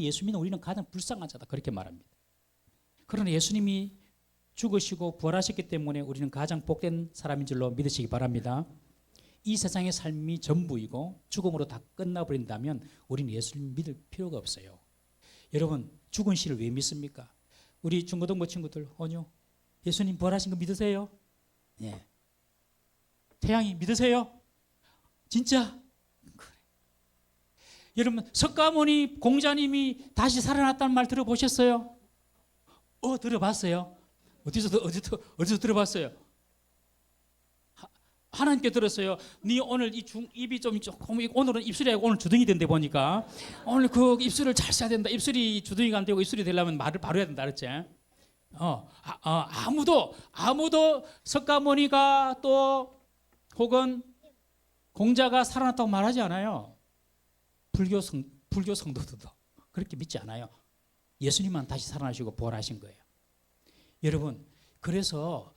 예수 믿는 우리는 가장 불쌍한 자다 그렇게 말합니다. 그러나 예수님이 죽으시고 부활하셨기 때문에 우리는 가장 복된 사람인 줄로 믿으시기 바랍니다. 이 세상의 삶이 전부이고 죽음으로 다 끝나버린다면 우리는 예수님 믿을 필요가 없어요. 여러분 죽은 씨를 왜 믿습니까? 우리 중고등부 친구들 아니요. 예수님 부활하신 거 믿으세요? 네. 태양이 믿으세요? 진짜? 그래. 여러분 석가모니 공자님이 다시 살아났다는 말 들어보셨어요? 들어봤어요? 어디서 들어봤어요? 하나님께 들었어요. 네 오늘 입이 좀 조금 오늘은 입술이 오늘 주둥이 된데 보니까 오늘 그 입술을 잘 써야 된다. 입술이 주둥이가 안 되고 입술이 되려면 말을 바로 해야 된다 그랬지. 아무도 석가모니가 또 혹은 공자가 살아났다고 말하지 않아요. 불교 성도들도 그렇게 믿지 않아요. 예수님만 다시 살아나시고 부활하신 거예요. 여러분 그래서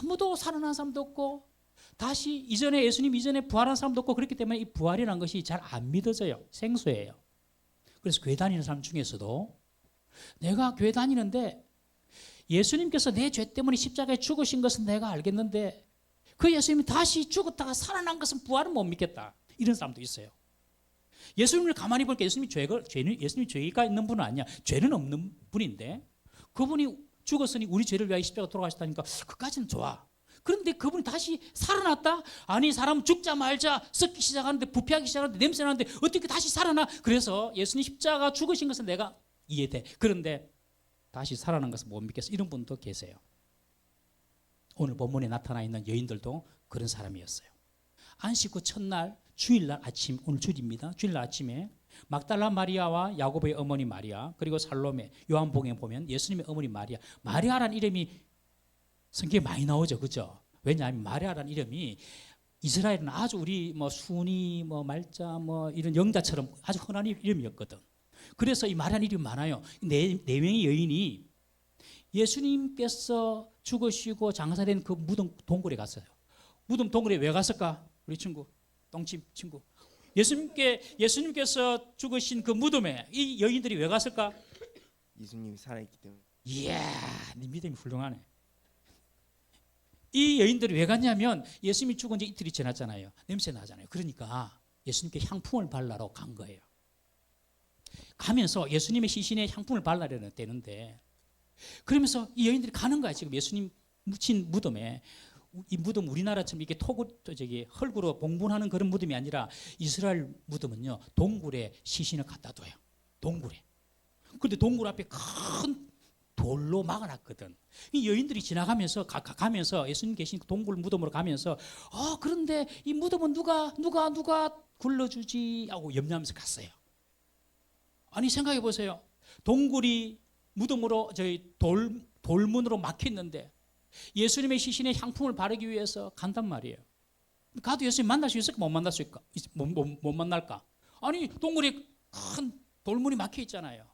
아무도 살아난 사람도 없고 다시 이전에 예수님 이전에 부활한 사람도 없고 그렇기 때문에 이 부활이라는 것이 잘 안 믿어져요. 생소해요. 그래서 교회 다니는 사람 중에서도 내가 교회 다니는데 예수님께서 내 죄 때문에 십자가에 죽으신 것은 내가 알겠는데 그 예수님이 다시 죽었다가 살아난 것은 부활은 못 믿겠다. 이런 사람도 있어요. 예수님을 가만히 보니까 예수님이 죄가 있는 분은 아니야. 죄는 없는 분인데 그분이 죽었으니 우리 죄를 위하여 십자가 돌아가셨다니까 그까지는 좋아. 그런데 그분이 다시 살아났다? 아니 사람 죽자 말자 썩기 시작하는데 부패하기 시작하는데 냄새 나는데 어떻게 다시 살아나? 그래서 예수님 십자가 죽으신 것은 내가 이해돼. 그런데 다시 살아난 것은 못 믿겠어. 이런 분도 계세요. 오늘 본문에 나타나 있는 여인들도 그런 사람이었어요. 안식 후 첫날 주일날 아침, 오늘 주일입니다. 주일날 아침에 막달라 마리아와 야고보의 어머니 마리아 그리고 살로메, 요한복음에 보면 예수님의 어머니 마리아라는 이름이 성경에 많이 나오죠. 그죠? 왜냐하면 마리아라는 이름이 이스라엘은 아주 우리 순이 말자 이런 영자처럼 아주 흔한 이름이었거든. 그래서 이 마리아라는 이름이 많아요. 네 명의 여인이 예수님께서 죽으시고 장사된 그 무덤 동굴에 갔어요. 무덤 동굴에 왜 갔을까? 우리 친구 똥집 친구 예수님께서 죽으신 그 무덤에 이 여인들이 왜 갔을까? 예수님이 살아있기 때문에. 이야, 네 믿음이 훌륭하네. 이 여인들이 왜 갔냐면 예수님이 죽은 지 이틀이 지났잖아요. 냄새 나잖아요. 그러니까 예수님께 향품을 발라러 간 거예요. 가면서 예수님의 시신에 향품을 발라야 되는데 그러면서 이 여인들이 가는 거야. 지금 예수님 묻힌 무덤에. 이 무덤 우리나라처럼 이렇게 흙으로 봉분하는 그런 무덤이 아니라 이스라엘 무덤은요 동굴에 시신을 갖다 둬요. 동굴에. 그런데 동굴 앞에 큰 돌로 막아놨거든. 이 여인들이 지나가면서 가면서 예수님 계신 동굴 무덤으로 가면서 그런데 이 무덤은 누가 굴러주지 하고 염려하면서 갔어요. 아니 생각해 보세요. 동굴이 무덤으로 돌문으로 막혔는데 예수님의 시신에 향품을 바르기 위해서 간단 말이에요. 가도 예수님 만날 수 있을까? 못 만날 수 있을까? 못 만날까? 아니 동굴에 큰 돌문이 막혀 있잖아요.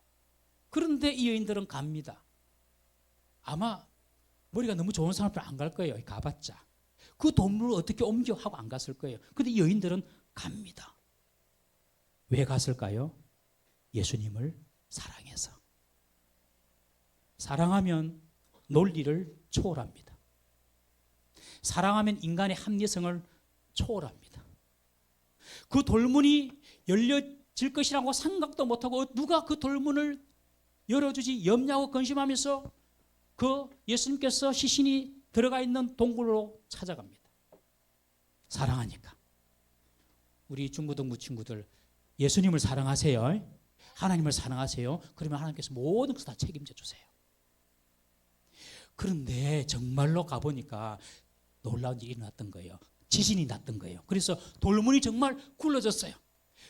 그런데 이 여인들은 갑니다. 아마 머리가 너무 좋은 사람들은 안 갈 거예요. 가봤자. 그 돌문을 어떻게 옮겨 하고 안 갔을 거예요. 그런데 이 여인들은 갑니다. 왜 갔을까요? 예수님을 사랑해서. 사랑하면 논리를 초월합니다. 사랑하면 인간의 합리성을 초월합니다. 그 돌문이 열려질 것이라고 생각도 못하고 누가 그 돌문을 열어주지 염려하고 근심하면서 그 예수님께서 시신이 들어가 있는 동굴로 찾아갑니다. 사랑하니까. 우리 중고등부 친구들 예수님을 사랑하세요. 하나님을 사랑하세요. 그러면 하나님께서 모든 것을 다 책임져 주세요. 그런데 정말로 가보니까 놀라운 일이 났던 거예요. 지진이 났던 거예요. 그래서 돌문이 정말 굴러졌어요.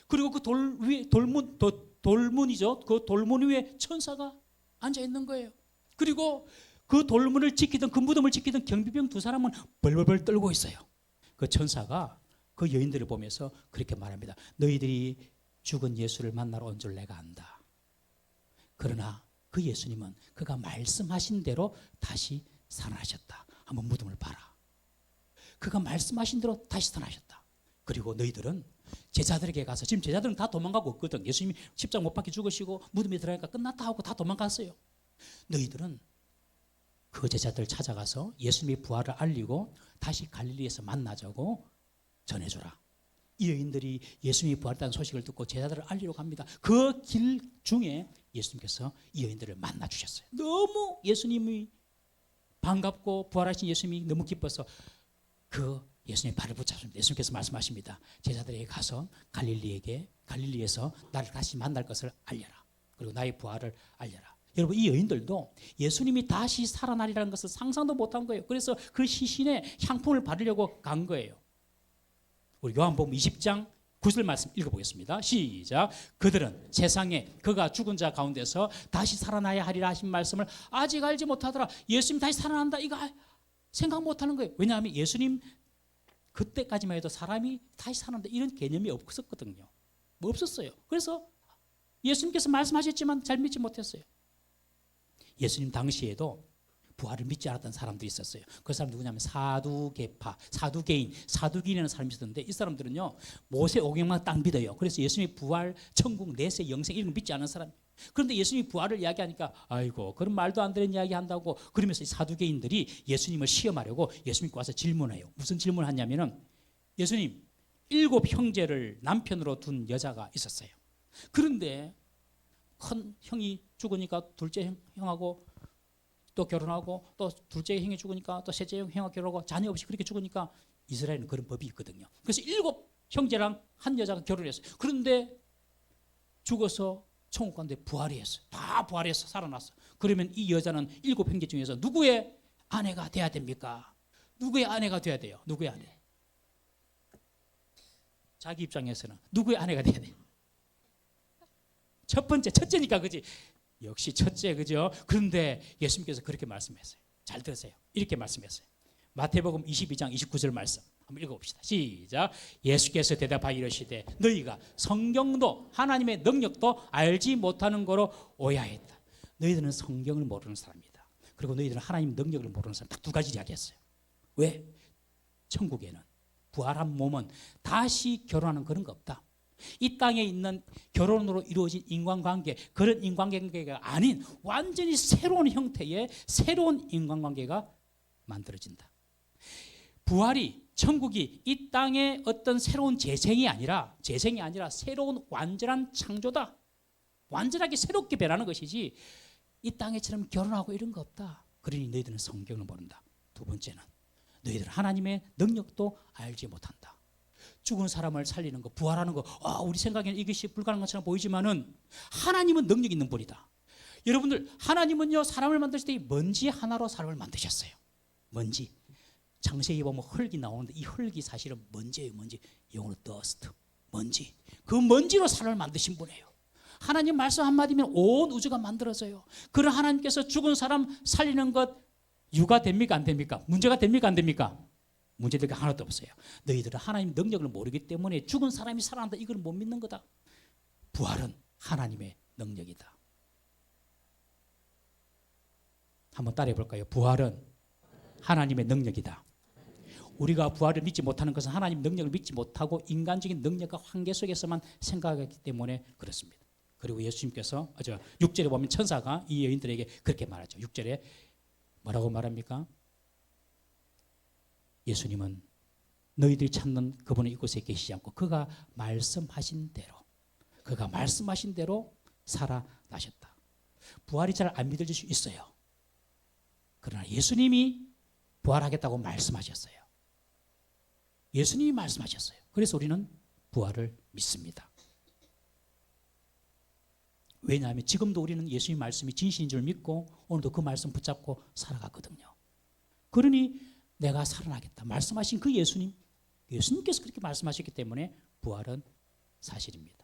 그리고 그 돌문이죠. 그 돌문 위에 천사가 앉아 있는 거예요. 그리고 그 돌문을 지키던 그 무덤을 지키던 경비병 두 사람은 벌벌벌 떨고 있어요. 그 천사가 그 여인들을 보면서 그렇게 말합니다. 너희들이 죽은 예수를 만나러 온 줄 내가 안다. 그러나 그 예수님은 그가 말씀하신 대로 다시 살아나셨다. 한번 무덤을 봐라. 그가 말씀하신 대로 다시 살아나셨다. 그리고 너희들은 제자들에게 가서 지금 제자들은 다 도망가고 없거든. 예수님이 십자가 못 박혀 죽으시고 무덤에 들어가니까 끝났다 하고 다 도망갔어요. 너희들은 그 제자들 찾아가서 예수님의 부활을 알리고 다시 갈릴리에서 만나자고 전해줘라. 이 여인들이 예수님이 부활했다는 소식을 듣고 제자들을 알리러 갑니다. 그 길 중에 예수님께서 이 여인들을 만나 주셨어요. 너무 예수님이 반갑고 부활하신 예수님이 너무 기뻐서 그 예수님의 발을 붙잡습니다. 예수님께서 말씀하십니다. 제자들에게 가서 갈릴리에서 나를 다시 만날 것을 알려라. 그리고 나의 부활을 알려라. 여러분, 이 여인들도 예수님이 다시 살아나리라는 것을 상상도 못한 거예요. 그래서 그 시신에 향품을 바르려고 간 거예요. 우리 요한복음 20장 9절 말씀 읽어보겠습니다. 시작. 그들은 세상에 그가 죽은 자 가운데서 다시 살아나야 하리라 하신 말씀을 아직 알지 못하더라. 예수님 다시 살아난다 이거 생각 못하는 거예요. 왜냐하면 예수님 그때까지만 해도 사람이 다시 살아난다 이런 개념이 없었거든요. 뭐 없었어요. 그래서 예수님께서 말씀하셨지만 잘 믿지 못했어요. 예수님 당시에도 부활을 믿지 않았던 사람들이 있었어요. 그 사람 누구냐면 사두개파, 사두개인이라는 사람이 있었는데 이 사람들은요 모세 오경만 딱 믿어요. 그래서 예수님의 부활, 천국, 내세, 영생 이런 거 믿지 않은 사람. 그런데 예수님이 부활을 이야기하니까 아이고 그런 말도 안 되는 이야기 한다고 그러면서 이 사두개인들이 예수님을 시험하려고 예수님께 와서 질문해요. 무슨 질문을 하냐면은 예수님 7 형제를 남편으로 둔 여자가 있었어요. 그런데 큰 형이 죽으니까 둘째 형하고 또 결혼하고 또 둘째 형이 죽으니까 또 셋째 형하고 결혼하고 자녀 없이 그렇게 죽으니까 이스라엘은 그런 법이 있거든요. 그래서 7 형제랑 한 여자가 결혼했어요. 그런데 죽어서 천국 가는데 부활이 했어요. 다 부활해서 살아났어. 그러면 이 여자는 7 형제 중에서 누구의 아내가 돼야 됩니까? 누구의 아내가 돼야 돼요? 누구의 아내? 자기 입장에서는 누구의 아내가 돼야 돼요? 첫째니까 그지? 역시 첫째 그죠? 그런데 예수님께서 그렇게 말씀했어요. 잘 들으세요. 이렇게 말씀했어요. 마태복음 22장 29절 말씀 한번 읽어봅시다. 시작. 예수께서 대답하여 이르시되 너희가 성경도 하나님의 능력도 알지 못하는 거로 오해하였다. 너희들은 성경을 모르는 사람이다. 그리고 너희들은 하나님 능력을 모르는 사람. 딱 2가지 이야기했어요. 왜? 천국에는 부활한 몸은 다시 결혼하는 그런 거 없다. 이 땅에 있는 결혼으로 이루어진 인간관계, 그런 인간관계가 아닌 완전히 새로운 형태의 새로운 인간관계가 만들어진다. 부활이, 천국이 이 땅의 어떤 새로운 재생이 아니라 새로운 완전한 창조다. 완전하게 새롭게 변하는 것이지 이 땅에처럼 결혼하고 이런 거 없다. 그러니 너희들은 성경을 모른다. 2번째는 너희들은 하나님의 능력도 알지 못한다. 죽은 사람을 살리는 거, 부활하는 거, 우리 생각에는 이것이 불가능한 것처럼 보이지만은 하나님은 능력 있는 분이다. 여러분들, 하나님은요 사람을 만드실 때 먼지 하나로 사람을 만드셨어요. 먼지. 창세기 보면 흙이 나오는데 이 흙이 사실은 먼지예요. 먼지. 영어로 dust. 먼지. 그 먼지로 사람을 만드신 분이에요. 하나님 말씀 한마디면 온 우주가 만들어져요. 그런 하나님께서 죽은 사람 살리는 것 유가 됩니까 안 됩니까? 문제가 됩니까 안 됩니까? 문제될 게 하나도 없어요. 너희들은 하나님 능력을 모르기 때문에 죽은 사람이 살아난다 이걸 못 믿는 거다. 부활은 하나님의 능력이다. 한번 따라해 볼까요? 부활은 하나님의 능력이다. 우리가 부활을 믿지 못하는 것은 하나님 능력을 믿지 못하고 인간적인 능력과 한계 속에서만 생각하기 때문에 그렇습니다. 그리고 예수님께서 6절에 보면 천사가 이 여인들에게 그렇게 말하죠. 6절에 뭐라고 말합니까? 예수님은 너희들이 찾는 그분은 이곳에 계시지 않고 그가 말씀하신 대로 살아나셨다. 부활이 잘 안 믿어질 수 있어요. 그러나 예수님이 부활하겠다고 말씀하셨어요. 예수님이 말씀하셨어요. 그래서 우리는 부활을 믿습니다. 왜냐하면 지금도 우리는 예수님 말씀이 진실인 줄 믿고 오늘도 그 말씀 붙잡고 살아가거든요. 그러니 내가 살아나겠다 말씀하신 그 예수님께서 그렇게 말씀하셨기 때문에 부활은 사실입니다.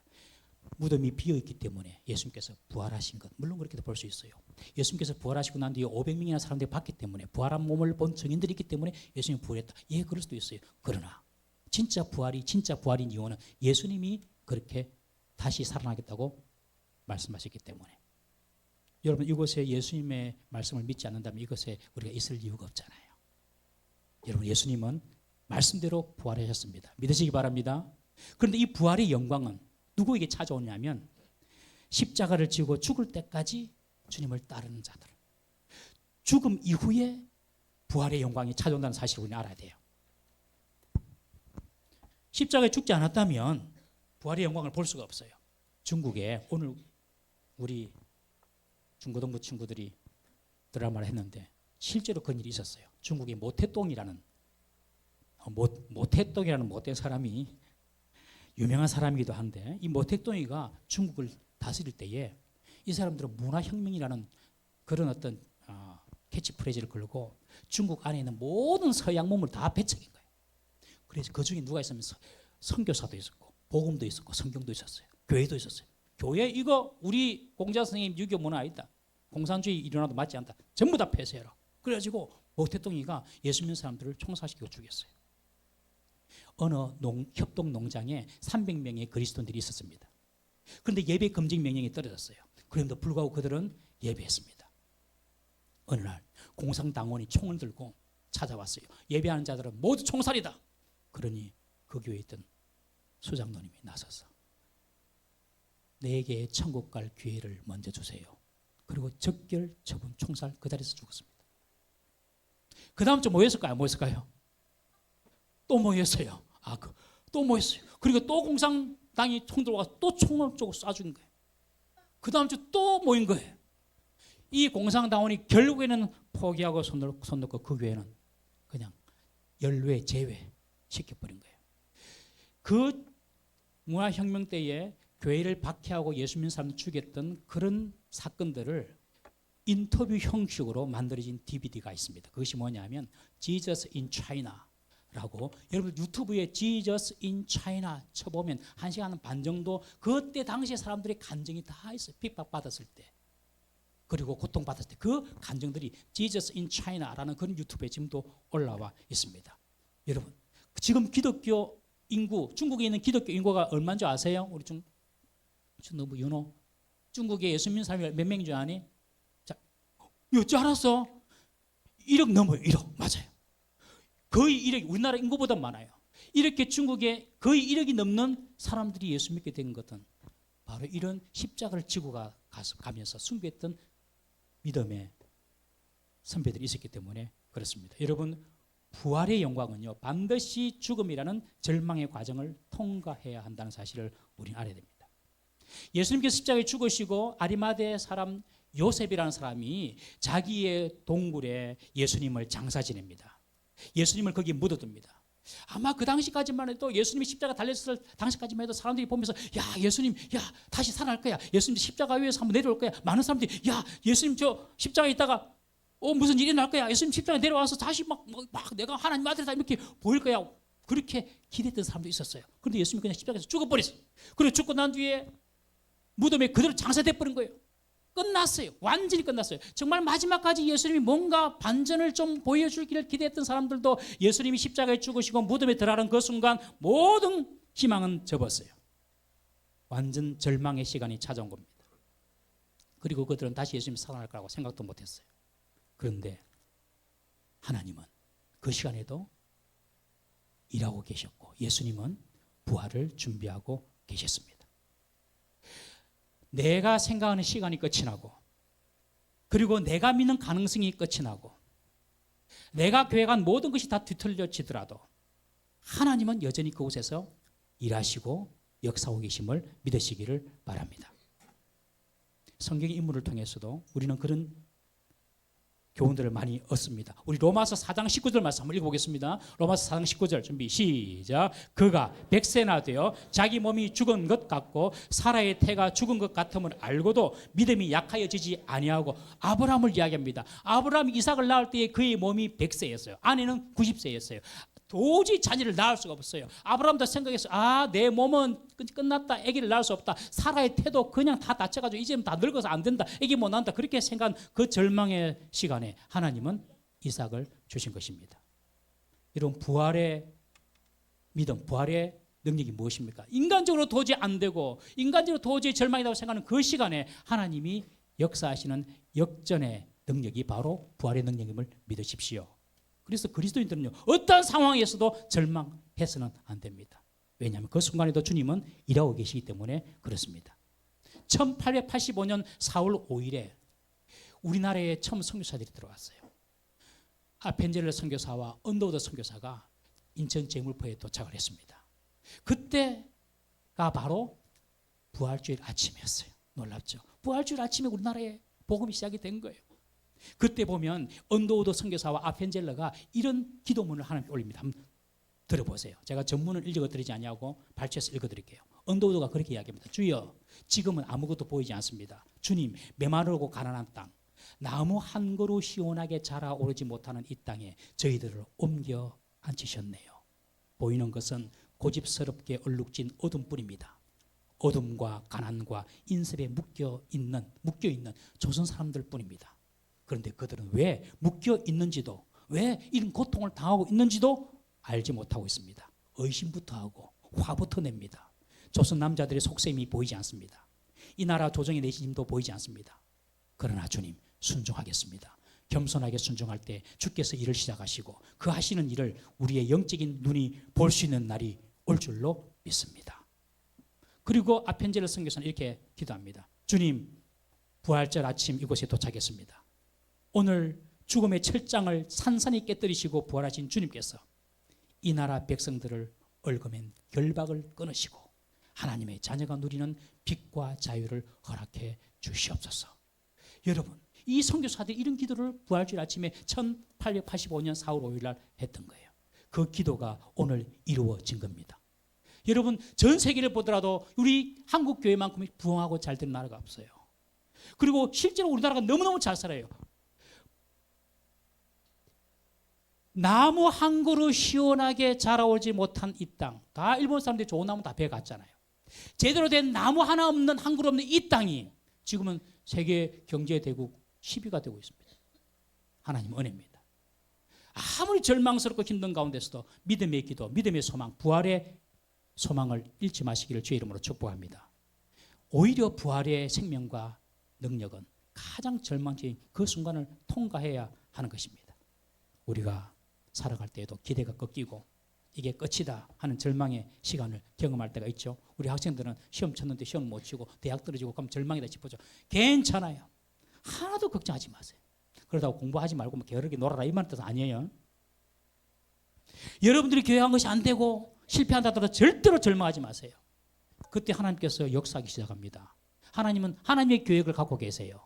무덤이 비어있기 때문에 예수님께서 부활하신 것 물론 그렇게도 볼 수 있어요. 예수님께서 부활하시고 난 뒤에 500명이나 사람들이 봤기 때문에 부활한 몸을 본 증인들이 있기 때문에 예수님이 부활했다. 예, 그럴 수도 있어요. 그러나 진짜 부활인 이유는 예수님이 그렇게 다시 살아나겠다고 말씀하셨기 때문에 여러분 이곳에 예수님의 말씀을 믿지 않는다면 이것에 우리가 있을 이유가 없잖아요. 여러분 예수님은 말씀대로 부활하셨습니다. 믿으시기 바랍니다. 그런데 이 부활의 영광은 누구에게 찾아오냐면 십자가를 지고 죽을 때까지 주님을 따르는 자들. 죽음 이후에 부활의 영광이 찾아온다는 사실을 우리는 알아야 돼요. 십자가에 죽지 않았다면 부활의 영광을 볼 수가 없어요. 중국에 오늘 우리 중고등부 친구들이 드라마를 했는데 실제로 그런 일이 있었어요. 중국의 모태똥이라는 못된 사람이 유명한 사람이기도 한데 이 모태똥이가 중국을 다스릴 때에 이 사람들은 문화혁명이라는 그런 어떤 캐치프레이즈를 걸고 중국 안에 있는 모든 서양 문물을 다 배척인 거예요. 그래서 그 중에 누가 있으면 선교사도 있었고 복음도 있었고 성경도 있었어요. 교회도 있었어요. 교회 이거 우리 공자 선생님 유교 문화 아니다. 공산주의 일어나도 맞지 않다. 전부 다 폐쇄해라. 그래가지고 모태똥이가 예수 믿는 사람들을 총살시키고 죽였어요. 어느 협동 농장에 300명의 그리스도인들이 있었습니다. 그런데 예배 금지 명령이 떨어졌어요. 그런데도 불구하고 그들은 예배했습니다. 어느 날 공산당원이 총을 들고 찾아왔어요. 예배하는 자들은 모두 총살이다. 그러니 그 교회에 있던 수장노님이 나서서 내게 천국 갈 기회를 먼저 주세요. 그리고 적결 처분 총살 그 자리에서 죽었습니다. 그 다음 주 뭐였을까요? 뭐였을까요? 또 모였어요. 또 모였어요. 그리고 또 공산당이 총 들어와서 또 총을 쪼고 쏴 죽인 거예요. 그 다음 주 또 모인 거예요. 이 공산당원이 결국에는 포기하고 손 놓고 그 교회는 그냥 연루에 제외시켜버린 거예요. 그 문화혁명 때에 교회를 박해하고 예수 믿는 사람을 죽였던 그런 사건들을 인터뷰 형식으로 만들어진 DVD가 있습니다. 그것이 뭐냐면 Jesus in China라고 여러분 유튜브에 Jesus in China 쳐보면 1시간 반 정도 그때 당시에 사람들의 감정이 다 있어요. 핍박받았을 때 그리고 고통받았을 때 그 감정들이 Jesus in China라는 그런 유튜브에 지금도 올라와 있습니다. 여러분 지금 기독교 인구 중국에 있는 기독교 인구가 얼마인 줄 아세요? 우리 너무 윤호 중국에 예수 믿는 사람이 몇 명인 줄 아니? 자, 어찌 알았어? 1억 넘어요. 1억 맞아요. 거의 1억 우리나라 인구보다 많아요. 이렇게 중국에 거의 1억이 넘는 사람들이 예수 믿게 된 것은 바로 이런 십자가를 지고 가면서 숭배했던 믿음의 선배들이 있었기 때문에 그렇습니다. 여러분 부활의 영광은요 반드시 죽음이라는 절망의 과정을 통과해야 한다는 사실을 우리는 알아야 됩니다. 예수님께서 십자가에 죽으시고 아리마대 사람 요셉이라는 사람이 자기의 동굴에 예수님을 장사 지냅니다. 예수님을 거기에 묻어둡니다. 아마 그 당시까지만 해도 예수님이 십자가 달렸을 당시까지만 해도 사람들이 보면서 야 예수님 야 다시 살아날 거야. 예수님 십자가 위에서 한번 내려올 거야. 많은 사람들이 야 예수님 저 십자가에 있다가 무슨 일이 날 거야. 예수님 십자가에 내려와서 다시 막 내가 하나님 아들이다 이렇게 보일 거야. 그렇게 기대했던 사람도 있었어요. 그런데 예수님이 그냥 십자가에서 죽어버렸어요. 그리고 죽고 난 뒤에 무덤에 그대로 장사돼 버린 거예요. 끝났어요. 완전히 끝났어요. 정말 마지막까지 예수님이 뭔가 반전을 좀 보여주기를 기대했던 사람들도 예수님이 십자가에 죽으시고 무덤에 들어가는 그 순간 모든 희망은 접었어요. 완전 절망의 시간이 찾아온 겁니다. 그리고 그들은 다시 예수님이 살아날 거라고 생각도 못했어요. 그런데 하나님은 그 시간에도 일하고 계셨고 예수님은 부활을 준비하고 계셨습니다. 내가 생각하는 시간이 끝이 나고 그리고 내가 믿는 가능성이 끝이 나고 내가 계획한 모든 것이 다 뒤틀려지더라도 하나님은 여전히 그곳에서 일하시고 역사하고 계심을 믿으시기를 바랍니다. 성경의 인물을 통해서도 우리는 그런 교훈들을 많이 얻습니다. 우리 로마서 4장 19절 말씀 한번 읽어보겠습니다. 로마서 4장 19절 준비 시작. 그가 백세나 되어 자기 몸이 죽은 것 같고 사라의 태가 죽은 것 같음을 알고도 믿음이 약하여지지 아니하고 아브라함을 이야기합니다. 아브라함이 이삭을 낳을 때에 그의 몸이 100세였어요. 아내는 90세였어요. 도저히 자녀를 낳을 수가 없어요. 아브라함도 생각했어요. 내 몸은 끝났다. 아기를 낳을 수 없다. 사라의 태도 그냥 다 다쳐가지고 이제는 다 늙어서 안 된다. 아기 못 낳는다. 그렇게 생각한 그 절망의 시간에 하나님은 이삭을 주신 것입니다. 이런 부활의 믿음, 부활의 능력이 무엇입니까? 인간적으로 도저히 안 되고 인간적으로 도저히 절망이라고 생각하는 그 시간에 하나님이 역사하시는 역전의 능력이 바로 부활의 능력임을 믿으십시오. 그래서 그리스도인들은요 어떤 상황에서도 절망해서는 안 됩니다. 왜냐하면 그 순간에도 주님은 일하고 계시기 때문에 그렇습니다. 1885년 4월 5일에 우리나라에 처음 선교사들이 들어왔어요. 아펜젤러 선교사와 언더우드 선교사가 인천 제물포에 도착을 했습니다. 그때가 바로 부활주일 아침이었어요. 놀랍죠? 부활주일 아침에 우리나라에 복음이 시작이 된 거예요. 그때 보면 언더우드 선교사와 아펜젤러가 이런 기도문을 하나님께 올립니다. 한번 들어보세요. 제가 전문을 읽어드리지 않냐고 발췌해서 읽어드릴게요. 언더우드가 그렇게 이야기합니다. 주여, 지금은 아무것도 보이지 않습니다. 주님, 메마르고 가난한 땅, 나무 한 그루 시원하게 자라오르지 못하는 이 땅에 저희들을 옮겨 앉히셨네요. 보이는 것은 고집스럽게 얼룩진 어둠뿐입니다. 어둠과 가난과 인습에 묶여 있는 조선 사람들 뿐입니다. 그런데 그들은 왜 묶여 있는지도, 왜 이런 고통을 당하고 있는지도 알지 못하고 있습니다. 의심부터 하고 화부터 냅니다. 조선 남자들의 속셈이 보이지 않습니다. 이 나라 조정의 내심도 보이지 않습니다. 그러나 주님, 순종하겠습니다. 겸손하게 순종할 때 주께서 일을 시작하시고 그 하시는 일을 우리의 영적인 눈이 볼 수 있는 날이 올 줄로 믿습니다. 그리고 아펜젤러 선교사는 이렇게 기도합니다. 주님, 부활절 아침 이곳에 도착했습니다. 오늘 죽음의 철장을 산산히 깨뜨리시고 부활하신 주님께서 이 나라 백성들을 얽어맨 결박을 끊으시고 하나님의 자녀가 누리는 빛과 자유를 허락해 주시옵소서. 여러분, 이 선교사들이 이런 기도를 부활주일 아침에 1885년 4월 5일 날 했던 거예요. 그 기도가 오늘 이루어진 겁니다. 여러분, 전 세계를 보더라도 우리 한국 교회만큼 부흥하고 잘 되는 나라가 없어요. 그리고 실제로 우리나라가 너무너무 잘 살아요. 나무 한 그루 시원하게 자라오지 못한 이 땅, 다 일본 사람들이 좋은 나무 다 베어갔잖아요. 제대로 된 나무 하나 없는 한 그루 없는 이 땅이 지금은 세계 경제 대국 10위가 되고 있습니다. 하나님 은혜입니다. 아무리 절망스럽고 힘든 가운데서도 믿음의 기도, 믿음의 소망, 부활의 소망을 잃지 마시기를 주의 이름으로 축복합니다. 오히려 부활의 생명과 능력은 가장 절망적인 그 순간을 통과해야 하는 것입니다. 우리가 살아갈 때에도 기대가 꺾이고 이게 끝이다 하는 절망의 시간을 경험할 때가 있죠. 우리 학생들은 시험 쳤는데 시험 못 치고 대학 떨어지고 그럼 절망이다 싶어져. 괜찮아요. 하나도 걱정하지 마세요. 그러다고 공부하지 말고 뭐 게으르게 놀아라 이 말 뜻 아니에요. 여러분들이 교회한 것이 안 되고 실패한다 하더라도 절대로 절망하지 마세요. 그때 하나님께서 역사하기 시작합니다. 하나님은 하나님의 계획을 갖고 계세요.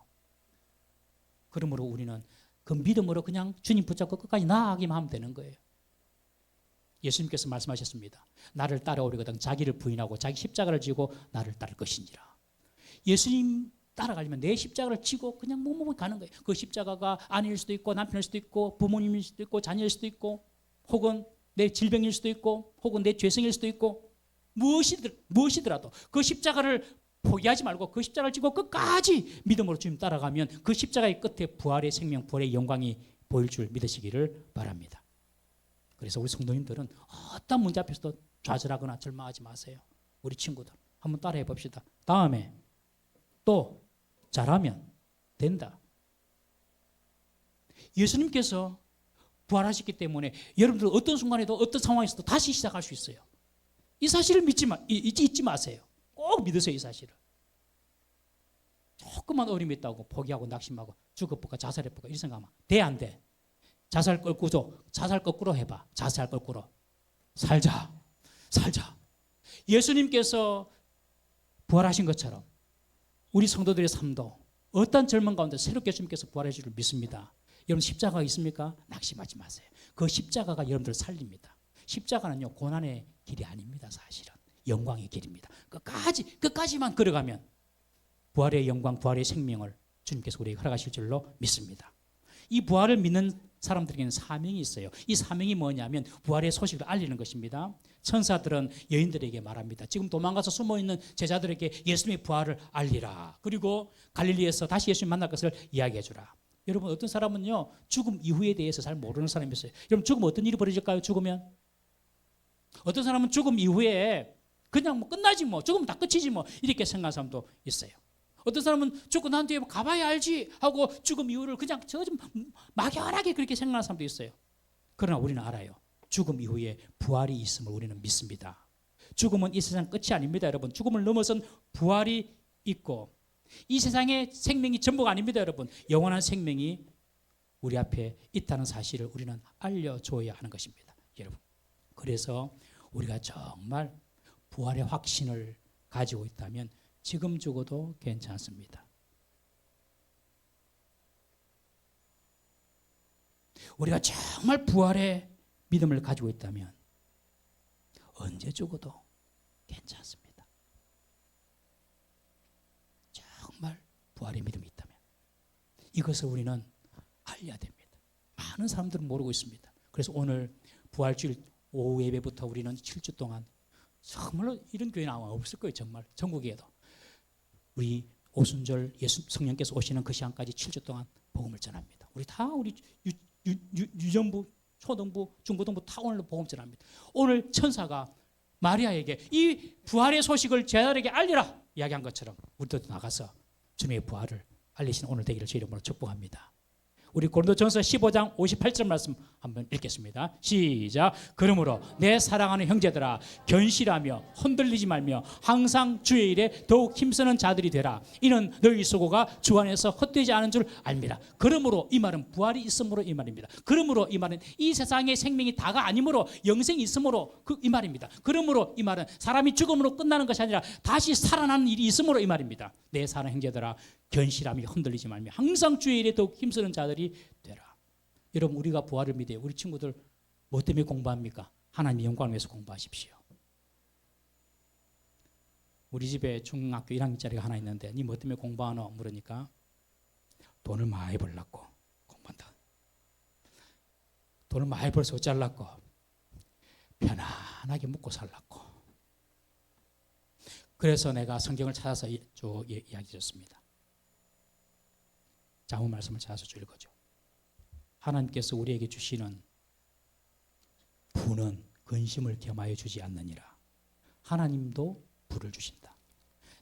그러므로 우리는 그 믿음으로 그냥 주님 붙잡고 끝까지 나아가기만 하면 되는 거예요. 예수님께서 말씀하셨습니다. 나를 따라오려거든 자기를 부인하고 자기 십자가를 지고 나를 따를 것이니라. 예수님 따라가려면 내 십자가를 지고 그냥 묵묵히 가는 거예요. 그 십자가가 아내일 수도 있고 남편일 수도 있고 부모님일 수도 있고 자녀일 수도 있고 혹은 내 질병일 수도 있고 혹은 내 죄성일 수도 있고 무엇이더라도 그 십자가를 포기하지 말고 그 십자가를 지고 끝까지 믿음으로 주님 따라가면 그 십자가의 끝에 부활의 생명, 부활의 영광이 보일 줄 믿으시기를 바랍니다. 그래서 우리 성도님들은 어떤 문제 앞에서도 좌절하거나 절망하지 마세요. 우리 친구들 한번 따라해 봅시다. 다음에 또 잘하면 된다. 예수님께서 부활하셨기 때문에 여러분들 어떤 순간에도 어떤 상황에서도 다시 시작할 수 있어요. 이 사실을 잊지 마세요. 꼭 믿으세요. 이 사실을. 조금만 어려움이 있다고 포기하고 낙심하고 죽어볼까 자살해볼까 이런 생각하면 돼 안 돼? 자살 거꾸로 해봐. 자살 거꾸로. 살자. 예수님께서 부활하신 것처럼 우리 성도들의 삶도 어떤 절망 가운데 새롭게 주님께서 부활해 주를 믿습니다. 여러분 십자가가 있습니까? 낙심하지 마세요. 그 십자가가 여러분들을 살립니다. 십자가는요 고난의 길이 아닙니다. 사실은 영광의 길입니다. 끝까지만 걸어가면 부활의 영광, 부활의 생명을 주님께서 우리에게 허락하실 줄로 믿습니다. 이 부활을 믿는 사람들에게는 사명이 있어요. 이 사명이 뭐냐면 부활의 소식을 알리는 것입니다. 천사들은 여인들에게 말합니다. 지금 도망가서 숨어있는 제자들에게 예수님의 부활을 알리라. 그리고 갈릴리에서 다시 예수님 만날 것을 이야기해 주라. 여러분 어떤 사람은요 죽음 이후에 대해서 잘 모르는 사람이 있어요. 여러분 죽으면 어떤 일이 벌어질까요? 죽으면 어떤 사람은 죽음 이후에 그냥 뭐 끝나지 뭐 죽으면 다 끝이지 뭐 이렇게 생각하는 사람도 있어요. 어떤 사람은 죽고 난 뒤에 가봐야 알지 하고 죽음 이후를 그냥 좀 막연하게 그렇게 생각하는 사람도 있어요. 그러나 우리는 알아요. 죽음 이후에 부활이 있음을 우리는 믿습니다. 죽음은 이 세상 끝이 아닙니다, 여러분. 죽음을 넘어선 부활이 있고 이 세상의 생명이 전부가 아닙니다, 여러분. 영원한 생명이 우리 앞에 있다는 사실을 우리는 알려줘야 하는 것입니다, 여러분. 그래서 우리가 정말 부활의 확신을 가지고 있다면 지금 죽어도 괜찮습니다. 우리가 정말 부활의 믿음을 가지고 있다면 언제 죽어도 괜찮습니다. 정말 부활의 믿음이 있다면 이것을 우리는 알려야 됩니다. 많은 사람들은 모르고 있습니다. 그래서 오늘 부활주일 오후 예배부터 우리는 7주 동안 정말로 이런 교회는 아마 없을 거예요. 정말 전국에도 우리 오순절 예수 성령께서 오시는 그 시간까지 7주 동안 복음을 전합니다. 우리 다 우리 유전부, 초등부, 중고등부 다 오늘로 복음 전합니다. 오늘 천사가 마리아에게 이 부활의 소식을 제자들에게 알리라 이야기한 것처럼 우리도 나가서 주님의 부활을 알리시는 오늘 되기를 주 이름으로 축복합니다. 우리 고린도전서 15장 58절 말씀 한번 읽겠습니다. 시작. 그러므로 내 사랑하는 형제들아 견실하며 흔들리지 말며 항상 주의 일에 더욱 힘쓰는 자들이 되라. 이는 너희 수고가 주 안에서 헛되지 않은 줄 알미라. 그러므로 이 말은 부활이 있으므로 이 말입니다. 그러므로 이 말은 이 세상의 생명이 다가 아니므로 영생이 있으므로 이 말입니다. 그러므로 이 말은 사람이 죽음으로 끝나는 것이 아니라 다시 살아나는 일이 있으므로 이 말입니다. 내 사랑하는 형제들아 견실함이 흔들리지 말며 항상 주의 일에 더욱 힘쓰는 자들이 되라. 여러분 우리가 부활을 믿어요. 우리 친구들 뭐 때문에 공부합니까? 하나님의 영광을 위해서 공부하십시오. 우리 집에 중학교 1학년짜리가 하나 있는데 니 뭐 때문에 공부하노? 물으니까 돈을 많이 벌려고 공부한다. 돈을 많이 벌어서 어쩌려고? 편안하게 먹고 살려고. 그래서 내가 성경을 찾아서 쭉 이야기 줬습니다. 자문 말씀을 찾아서 줄 거죠. 하나님께서 우리에게 주시는 부는 근심을 겸하여 주지 않느니라. 하나님도 부를 주신다.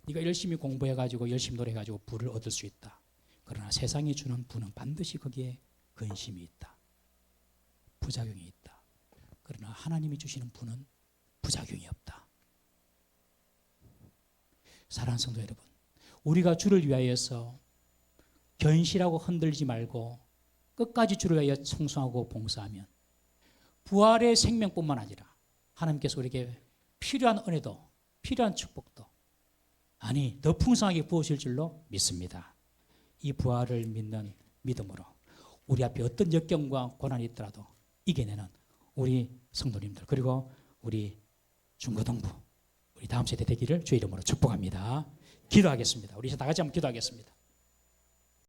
네가 열심히 공부해가지고 열심히 노력해가지고 부를 얻을 수 있다. 그러나 세상이 주는 부는 반드시 거기에 근심이 있다. 부작용이 있다. 그러나 하나님이 주시는 부는 부작용이 없다. 사랑하는 성도 여러분, 우리가 주를 위하여서 견실하고 흔들리지 말고 끝까지 주를 위하여 충성하고 봉사하면 부활의 생명뿐만 아니라 하나님께서 우리에게 필요한 은혜도 필요한 축복도 아니 더 풍성하게 부으실 줄로 믿습니다. 이 부활을 믿는 믿음으로 우리 앞에 어떤 역경과 고난이 있더라도 이겨내는 우리 성도님들 그리고 우리 중고등부 우리 다음 세대 되기를 주의 이름으로 축복합니다. 기도하겠습니다. 우리 이제 다 같이 한번 기도하겠습니다.